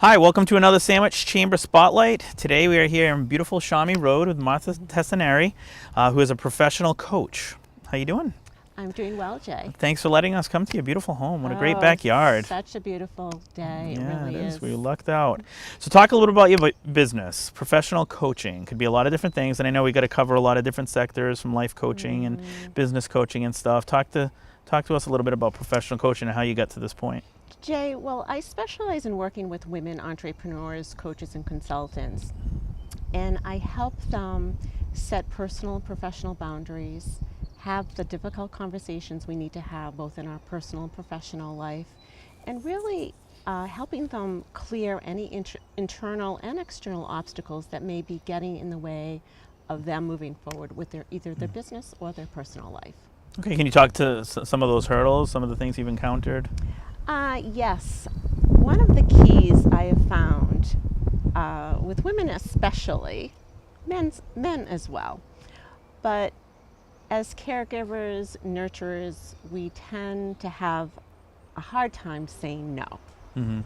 Hi, welcome to another Sandwich Chamber Spotlight. Today we are here in beautiful Shawnee Road with Martha Tassinari, who is a professional coach. How you doing? I'm doing well, Jay. Thanks for letting us come to your beautiful home. What a great Oh, backyard. such a beautiful day. It Yeah, it really is. is. We lucked out. So talk a little bit about your business. Professional coaching could be a lot of different things, and I know we got to cover a lot of different sectors, from life coaching and business coaching and stuff. Talk to us a little bit about professional coaching and how you got to this point. Jay, well, I specialize in working with women entrepreneurs, coaches, and consultants. And I help them set personal and professional boundaries, have the difficult conversations we need to have both in our personal and professional life, and really helping them clear any internal and external obstacles that may be getting in the way of them moving forward with either their business or their personal life. Okay, can you talk to some of those hurdles, some of the things you've encountered? Yes. One of the keys I have found with women especially, men as well, but as caregivers, nurturers, we tend to have a hard time saying no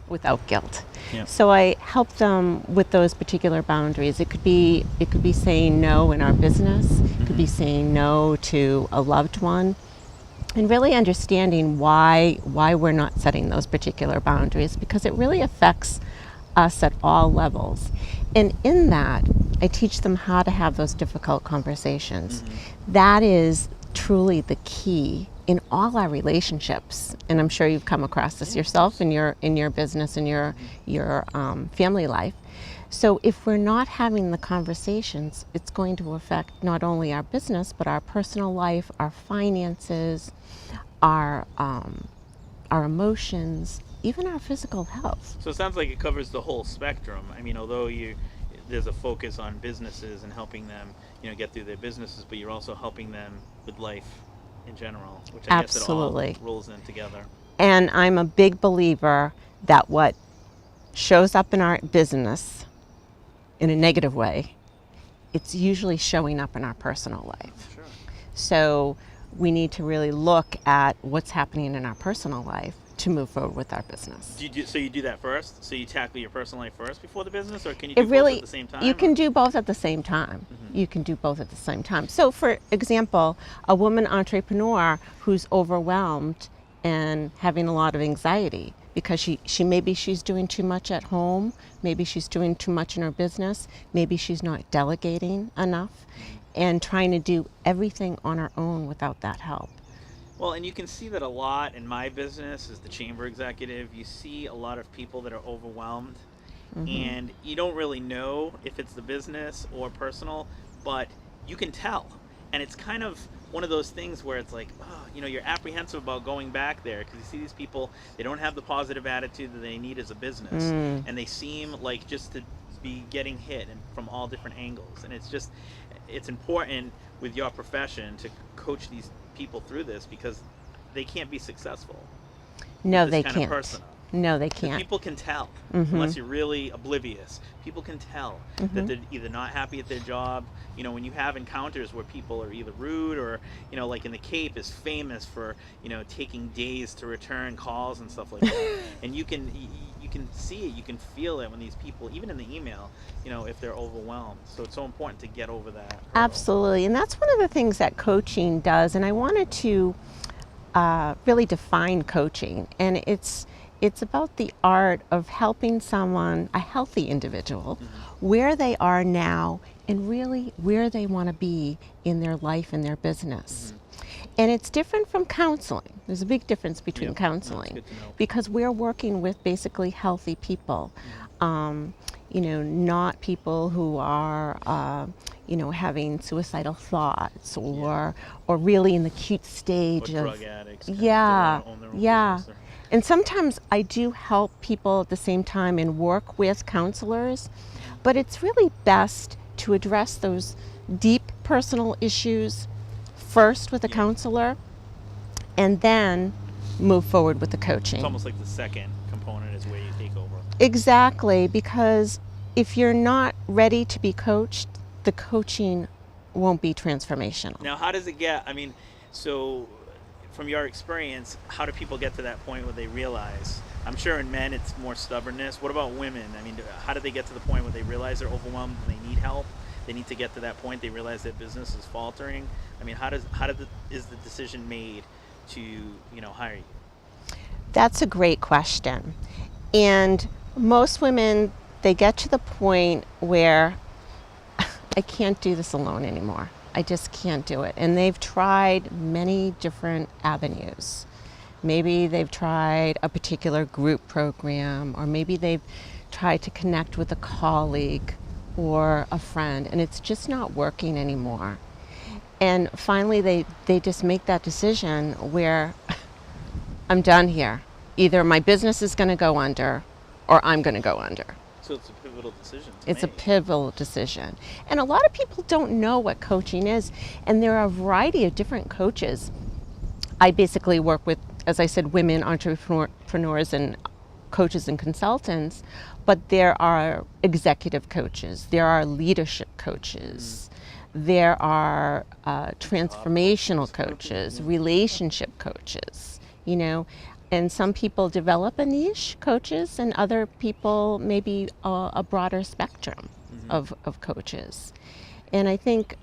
without guilt. Yeah. So I help them with those particular boundaries. It could be saying no in our business. It could be saying no to a loved one, and really understanding why we're not setting those particular boundaries, because it really affects us at all levels. And in that, I teach them how to have those difficult conversations. That is truly the key in all our relationships, and I'm sure you've come across this yourself in your business and your family life. So if we're not having the conversations, it's going to affect not only our business but our personal life, our finances, our emotions, even our physical health. So it sounds like it covers the whole spectrum. I mean, although there's a focus on businesses and helping them, get through their businesses, but you're also helping them with life in general, which I guess it all Absolutely. rolls in together. And I'm a big believer that what shows up in our business in a negative way, it's usually showing up in our personal life. Sure. So we need to really look at what's happening in our personal life to move forward with our business. So you do that first? So you tackle your personal life first before the business, or can you do It really, both at the same time? you can do both at the same time. You can do both at the same time. So for example, a woman entrepreneur who's overwhelmed and having a lot of anxiety because she maybe she's doing too much at home, maybe she's doing too much in her business, maybe she's not delegating enough and trying to do everything on her own without that help. Well, and you can see that a lot in my business as the chamber executive. You see a lot of people that are overwhelmed, and you don't really know if it's the business or personal, but you can tell. And it's kind of one of those things where it's like, you're apprehensive about going back there because you see these people, they don't have the positive attitude that they need as a business, and they seem like just to be getting hit and from all different angles. And it's important with your profession to coach these people through this because they can't be successful. No, This they kind of can't. persona. No, they 'Cause can't. people can tell, unless you're really oblivious. People can tell that they're either not happy at their job. When you have encounters where people are either rude or, like in the Cape is famous for, taking days to return calls and stuff like that. And you can see it, you can feel it when these people, even in the email, if they're overwhelmed. So it's so important to get over that hurdle. Absolutely. And that's one of the things that coaching does. And I wanted to really define coaching. And it's about the art of helping someone, a healthy individual, where they are now and really where they want to be in their life and their business. And it's different from counseling. There's a big difference between Yep. counseling That's good to know. because we're working with basically healthy people. Not people who are, having suicidal thoughts or really in the acute stage Or of drug addicts. yeah, Own their own yeah. business or- And sometimes I do help people at the same time and work with counselors, but it's really best to address those deep personal issues first with a counselor and then move forward with the coaching. It's almost like the second component is where you take over. Exactly, because if you're not ready to be coached, the coaching won't be transformational. Now, how does it get? So from your experience, how do people get to that point where they realize, I'm sure in men it's more stubbornness. What about women? I mean, how do they get to the point where they realize they're overwhelmed and they need help? They need to get to that point. They realize their business is faltering. I mean, is the decision made to hire you? That's a great question. And most women, they get to the point where I can't do this alone anymore. I just can't do it. And they've tried many different avenues. Maybe they've tried a particular group program, or maybe they've tried to connect with a colleague or a friend, and it's just not working anymore. And finally, they just make that decision where I'm done here. Either my business is going to go under or I'm going to go under. So it's a pivotal decision. It's a pivotal decision. And a lot of people don't know what coaching is, and there are a variety of different coaches. I basically work with, as I said, women entrepreneurs and coaches and consultants, but there are executive coaches, there are leadership coaches, there are transformational coaches, relationship coaches, and some people develop a niche, coaches, and other people maybe a broader spectrum of coaches. And I think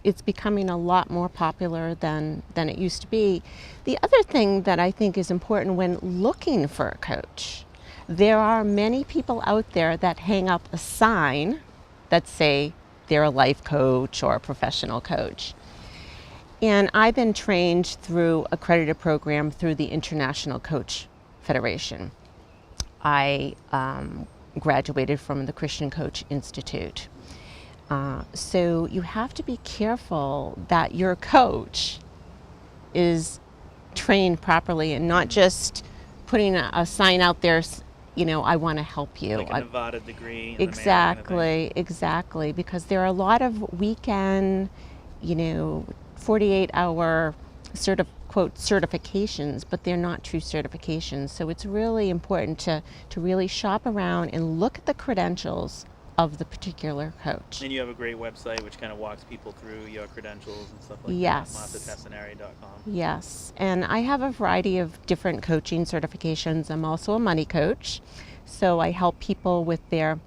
it's becoming a lot more popular than it used to be. The other thing that I think is important when looking for a coach, there are many people out there that hang up a sign that say they're a life coach or a professional coach. And I've been trained through accredited program through the International Coach Federation. I graduated from the Christian Coach Institute. So you have to be careful that your coach is trained properly and not just putting a sign out there, I want to help you. Like a Nevada degree. Exactly, because there are a lot of weekend, 48-hour quote certifications, but they're not true certifications. So it's really important to really shop around and look at the credentials of the particular coach. And you have a great website which kind of walks people through your credentials and stuff like yes. that. Tassinari.com. Yes, and I have a variety of different coaching certifications. I'm also a money coach, so I help people with their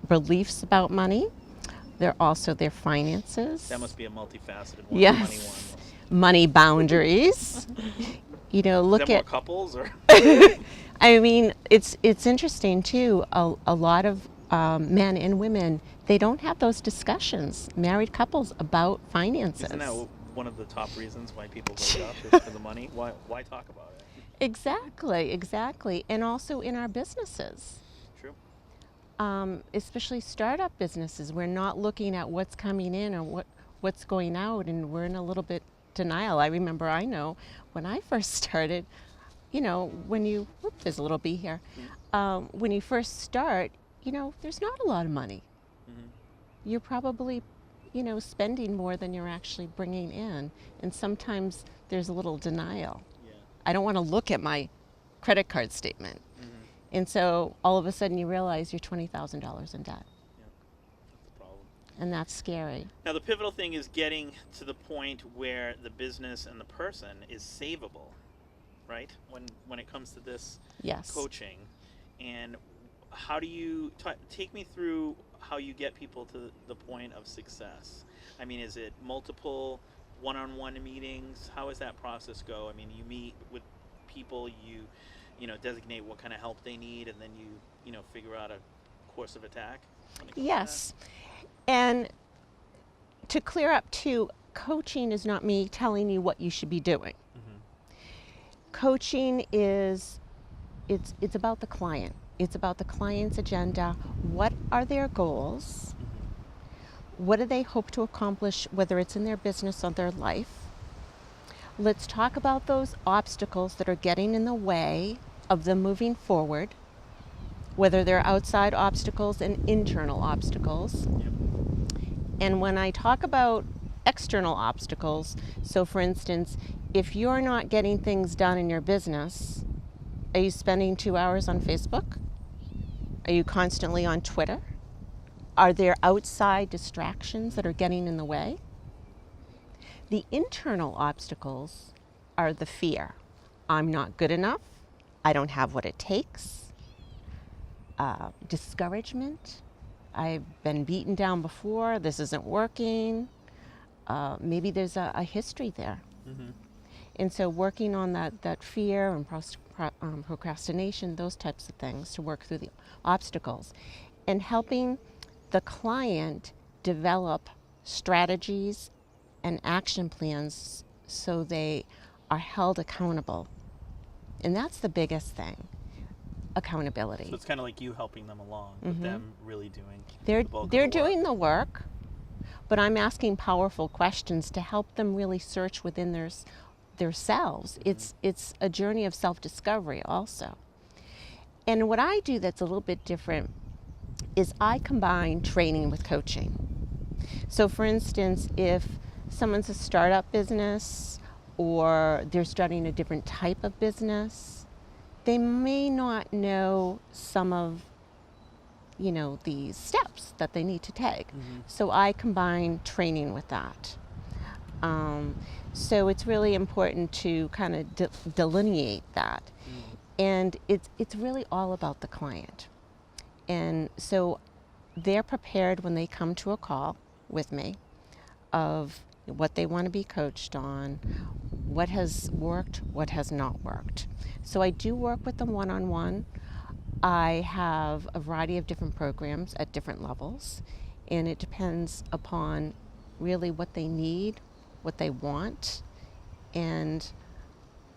beliefs about money. They're also their finances. That must be a multifaceted one. Yes. The money one. Money boundaries. Look Is that at more couples or? I mean, it's interesting too. A lot of men and women, they don't have those discussions, married couples, about finances. Isn't that one of the top reasons why people break up is for the money? Why talk about it? Exactly. And also in our businesses. True. Especially startup businesses, we're not looking at what's coming in or what's going out, and we're in a little bit denial. I know when I first started, there's a little bee here. When you first start, there's not a lot of money. Mm-hmm. You're probably, spending more than you're actually bringing in. And sometimes there's a little denial. Yeah. I don't want to look at my credit card statement. Mm-hmm. And so all of a sudden you realize you're $20,000 in debt. Yeah. That's the problem. And that's scary. Now the pivotal thing is getting to the point where the business and the person is savable. Right? When it comes to this Yes. coaching, and how do you take me through how you get people to the point of success? I mean, is it multiple one-on-one meetings? How does that process go? I mean, you meet with people, you designate what kind of help they need, and then you figure out a course of attack? Yes. And to clear up too, coaching is not me telling you what you should be doing. Coaching it's about the client. It's about the client's agenda. What are their goals? What do they hope to accomplish, whether it's in their business or their life? Let's talk about those obstacles that are getting in the way of them moving forward, whether they're outside obstacles and internal obstacles. Yep. And when I talk about external obstacles, so for instance, if you're not getting things done in your business, are you spending 2 hours on Facebook? Are you constantly on Twitter? Are there outside distractions that are getting in the way? The internal obstacles are the fear. I'm not good enough. I don't have what it takes, discouragement. I've been beaten down before, this isn't working. Maybe there's a history there. Mm-hmm. And so working on that fear and procrastination, those types of things to work through the obstacles, and helping the client develop strategies and action plans so they are held accountable. And that's the biggest thing, accountability. So it's kind of like you helping them along, but them really doing They're the bulk they're of the work. doing the work, but I'm asking powerful questions to help them really search within their selves. It's a journey of self-discovery also. And what I do that's a little bit different is I combine training with coaching. So for instance, if someone's a startup business or they're starting a different type of business, they may not know some of the steps that they need to take. So I combine training with that. So it's really important to kind of delineate that. And it's really all about the client. And so they're prepared when they come to a call with me of what they want to be coached on, what has worked, what has not worked. So I do work with them one-on-one. I have a variety of different programs at different levels, and it depends upon really what they need, what they want, and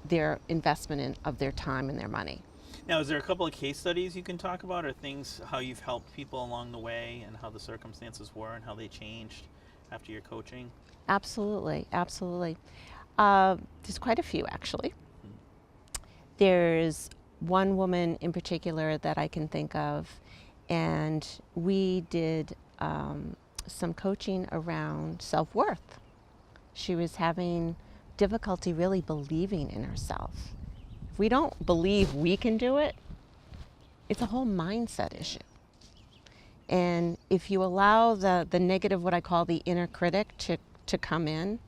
their investment of their time and their money. Now, is there a couple of case studies you can talk about, or things how you've helped people along the way and how the circumstances were and how they changed after your coaching? Absolutely, absolutely. There's quite a few, actually. There's one woman in particular that I can think of, and we did some coaching around self-worth. She was having difficulty really believing in herself. If we don't believe we can do it, it's a whole mindset issue. And if you allow the negative, what I call the inner critic, to come in,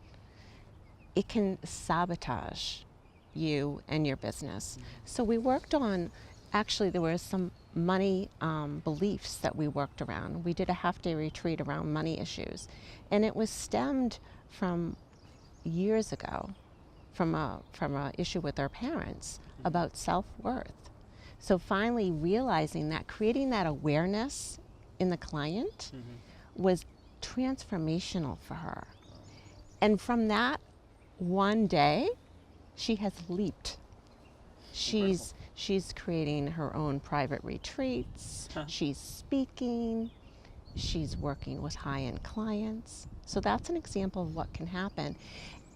it can sabotage you and your business. So we worked on, actually there were some money beliefs that we worked around. We did a half-day retreat around money issues. And it was stemmed from years ago, from a issue with our parents about self-worth. So finally realizing that, creating that awareness in the client was transformational for her. And from that one day, she has leaped. She's creating her own private retreats. She's speaking. She's working with high-end clients. So that's an example of what can happen.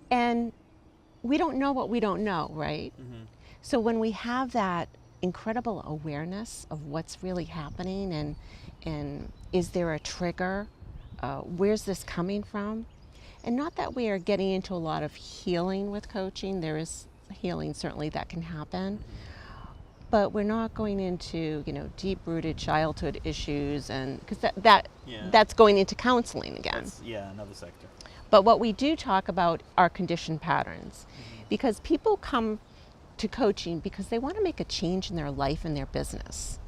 And we don't know what we don't know, right? So when we have that incredible awareness of what's really happening, and is there a trigger? Where's this coming from? And not that we are getting into a lot of healing with coaching. There is healing certainly that can happen. But we're not going into, deep-rooted childhood issues, and because that's going into counseling again. That's, another sector. But what we do talk about are conditioned patterns, because people come to coaching because they want to make a change in their life and their business.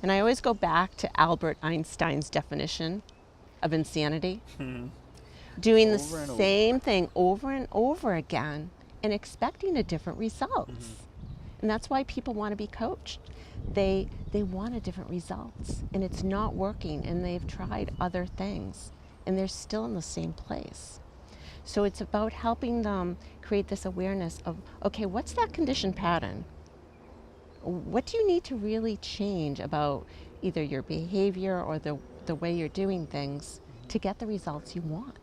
And I always go back to Albert Einstein's definition of insanity. Doing the same thing over and over again and expecting a different results. And that's why people want to be coached. They want a different results, and it's not working, and they've tried other things, and they're still in the same place. So it's about helping them create this awareness of, okay, what's that conditioned pattern? What do you need to really change about either your behavior or the way you're doing things to get the results you want?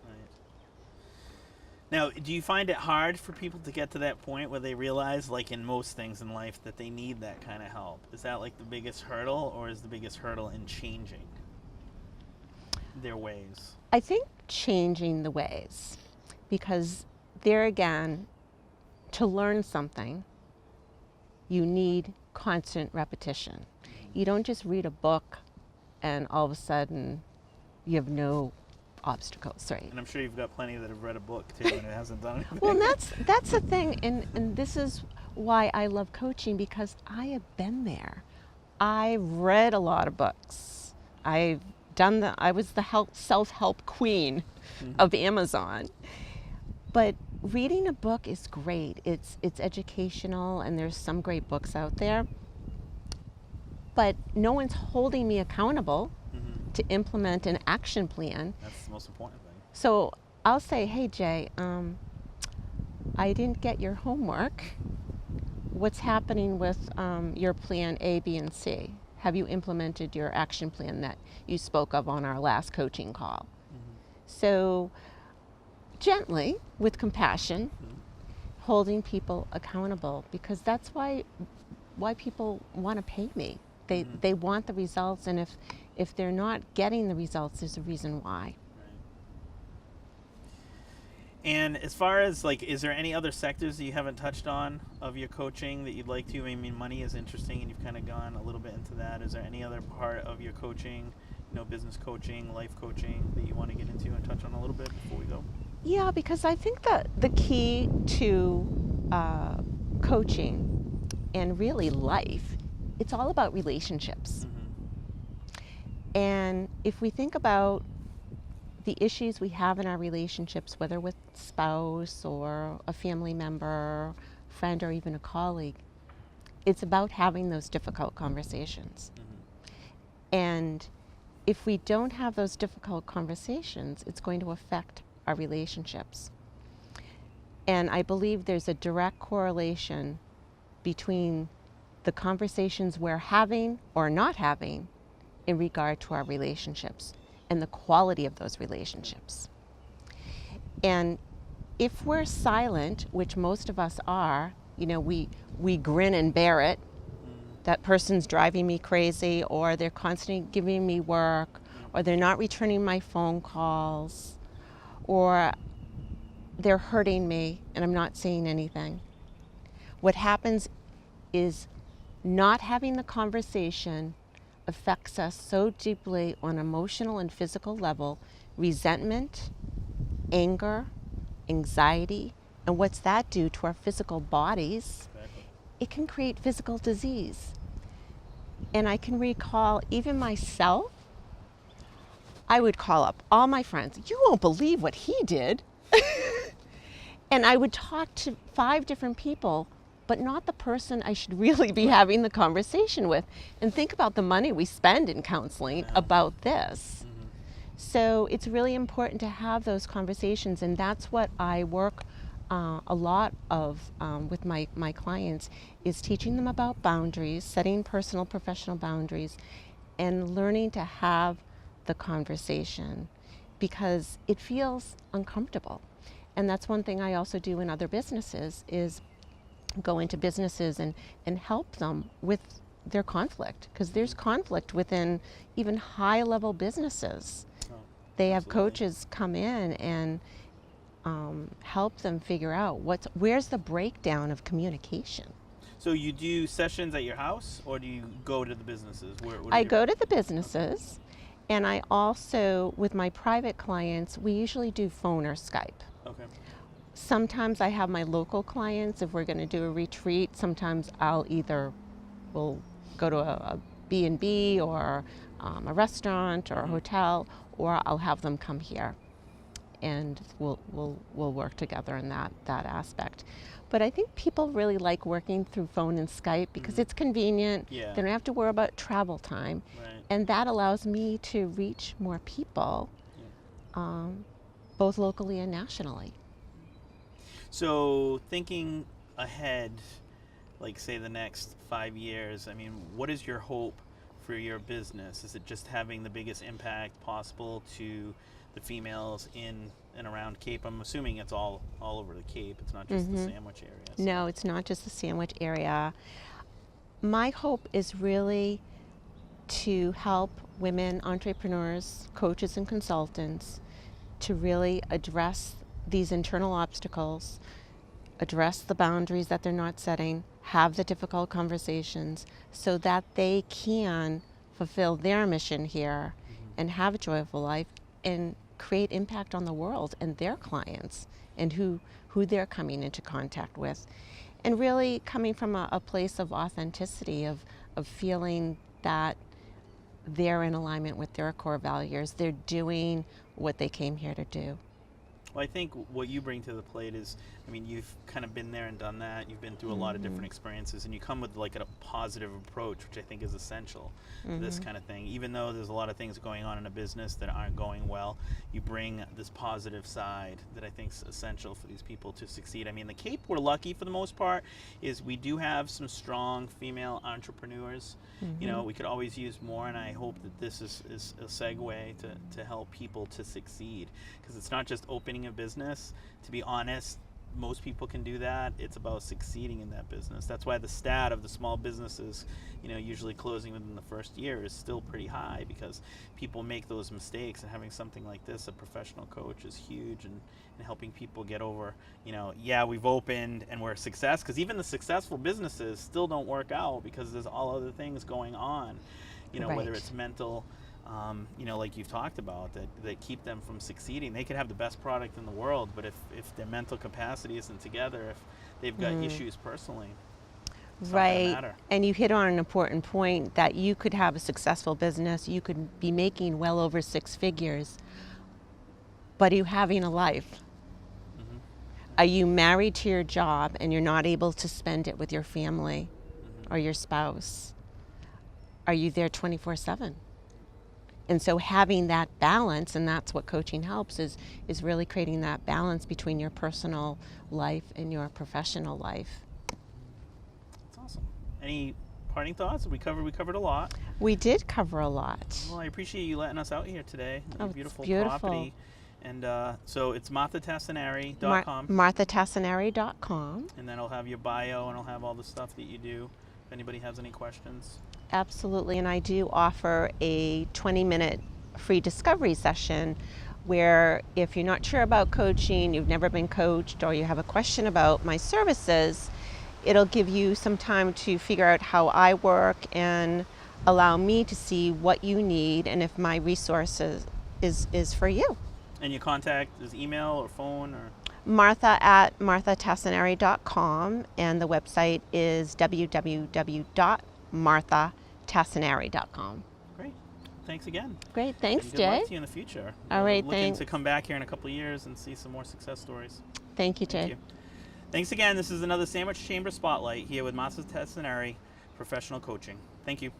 Now, do you find it hard for people to get to that point where they realize, like in most things in life, that they need that kind of help? Is that like the biggest hurdle, or is the biggest hurdle in changing their ways? I think changing the ways, because there again, to learn something, you need constant repetition. You don't just read a book and all of a sudden you have no obstacles, right? And I'm sure you've got plenty that have read a book too and it hasn't done anything. Well, that's the thing, and this is why I love coaching, because I have been there. I've read a lot of books. I was the self-help queen of Amazon. But reading a book is great. It's educational, and there's some great books out there. But no one's holding me accountable to implement an action plan. That's the most important thing. So I'll say, hey Jay, I didn't get your homework. What's happening with your plan A, B, and C? Have you implemented your action plan that you spoke of on our last coaching call? So gently, with compassion, holding people accountable, because that's why people want to pay me. They want the results, and if they're not getting the results, there's a reason why. And as far as like, is there any other sectors that you haven't touched on of your coaching that you'd like to? I mean, money is interesting, and you've kind of gone a little bit into that. Is there any other part of your coaching, business coaching, life coaching, that you want to get into and touch on a little bit before we go? Yeah, because I think that the key to coaching and really life, it's all about relationships. And if we think about the issues we have in our relationships, whether with spouse or a family member, friend, or even a colleague, it's about having those difficult conversations. And if we don't have those difficult conversations, it's going to affect our relationships. And I believe there's a direct correlation between the conversations we're having or not having in regard to our relationships and the quality of those relationships. And if we're silent, which most of us are, we grin and bear it. That person's driving me crazy, or they're constantly giving me work, or they're not returning my phone calls, or they're hurting me and I'm not saying anything. What happens is not having the conversation affects us so deeply on an emotional and physical level: resentment, anger, anxiety. And what's that do to our physical bodies? It can create physical disease. And I can recall even myself, I would call up all my friends. You won't believe what he did. And I would talk to 5 different people, but not the person I should really be having the conversation with. And think about the money we spend in counseling about this. So it's really important to have those conversations, and that's what I work a lot of with my clients, is teaching them about boundaries, setting personal, professional boundaries, and learning to have the conversation, because it feels uncomfortable. And that's one thing I also do in other businesses, is go into businesses and help them with their conflict, because there's conflict within even high-level businesses. They have coaches come in and help them figure out where's the breakdown of communication. So you do sessions at your house, or do you go to the businesses? I go to the businesses, and I also, with my private clients, we usually do phone or Skype. Okay. Sometimes I have my local clients. If we're going to do a retreat, sometimes we'll go to a B&B or a restaurant or a hotel, or I'll have them come here, and we'll work together in that aspect. But I think people really like working through phone and Skype because it's convenient. Yeah. They don't have to worry about travel time. Right. And that allows me to reach more people, both locally and nationally. So thinking ahead, like say the next 5 years, I mean, what is your hope for your business? Is it just having the biggest impact possible to the females in and around Cape? I'm assuming it's all over the Cape. It's not just the Sandwich area. So. No, it's not just the Sandwich area. My hope is really to help women entrepreneurs, coaches, and consultants to really address these internal obstacles, address the boundaries that they're not setting, have the difficult conversations, so that they can fulfill their mission here and have a joyful life and create impact on the world and their clients and who they're coming into contact with. And really coming from a place of authenticity, of feeling that they're in alignment with their core values. They're doing what they came here to do. Well, I think what you bring to the plate is, I mean, you've kind of been there and done that. You've been through a lot of different experiences, and you come with like a positive approach, which I think is essential to this kind of thing. Even though there's a lot of things going on in a business that aren't going well, you bring this positive side that I think is essential for these people to succeed. I mean, the Cape, we're lucky for the most part, is we do have some strong female entrepreneurs. You know, we could always use more, and I hope that this is a segue to help people to succeed, because it's not just opening a business. To be honest, most people can do that. It's about succeeding in that business. That's why the stat of the small businesses, you know, usually closing within the first year is still pretty high, because people make those mistakes, and having something like this, a professional coach, is huge in helping people get over, you know, yeah, we've opened and we're a success, because even the successful businesses still don't work out because there's all other things going on, you know, whether it's mental, you know, like you've talked about, that keep them from succeeding. They could have the best product in the world, but if their mental capacity isn't together, if they've got issues personally, it's not gonna matter. And you hit on an important point, that you could have a successful business, you could be making well over 6 figures, but are you having a life? Are you married to your job and you're not able to spend it with your family or your spouse? Are you there 24/7? And so having that balance, and that's what coaching helps, is really creating that balance between your personal life and your professional life. That's awesome. Any parting thoughts? We covered a lot. We did cover a lot. Well, I appreciate you letting us out here today. Oh, Beautiful it's beautiful. property. And so it's MarthaTassinari.com. MarthaTassinari.com. And then I'll have your bio, and I'll have all the stuff that you do if anybody has any questions. Absolutely, and I do offer a 20-minute free discovery session where, if you're not sure about coaching, you've never been coached, or you have a question about my services, it'll give you some time to figure out how I work and allow me to see what you need and if my resources is for you. And your contact is email or phone or? Martha@marthatassinari.com, and the website is www.marthatassinari.com. Great. Thanks again. Great. Thanks, and good Jay. luck to you in the future. All right, looking thanks. to come back here in a couple of years and see some more success stories. Thank you, Jay. Thank you. Thanks again. This is another Sandwich Chamber Spotlight here with Martha Tassinari, Professional Coaching. Thank you.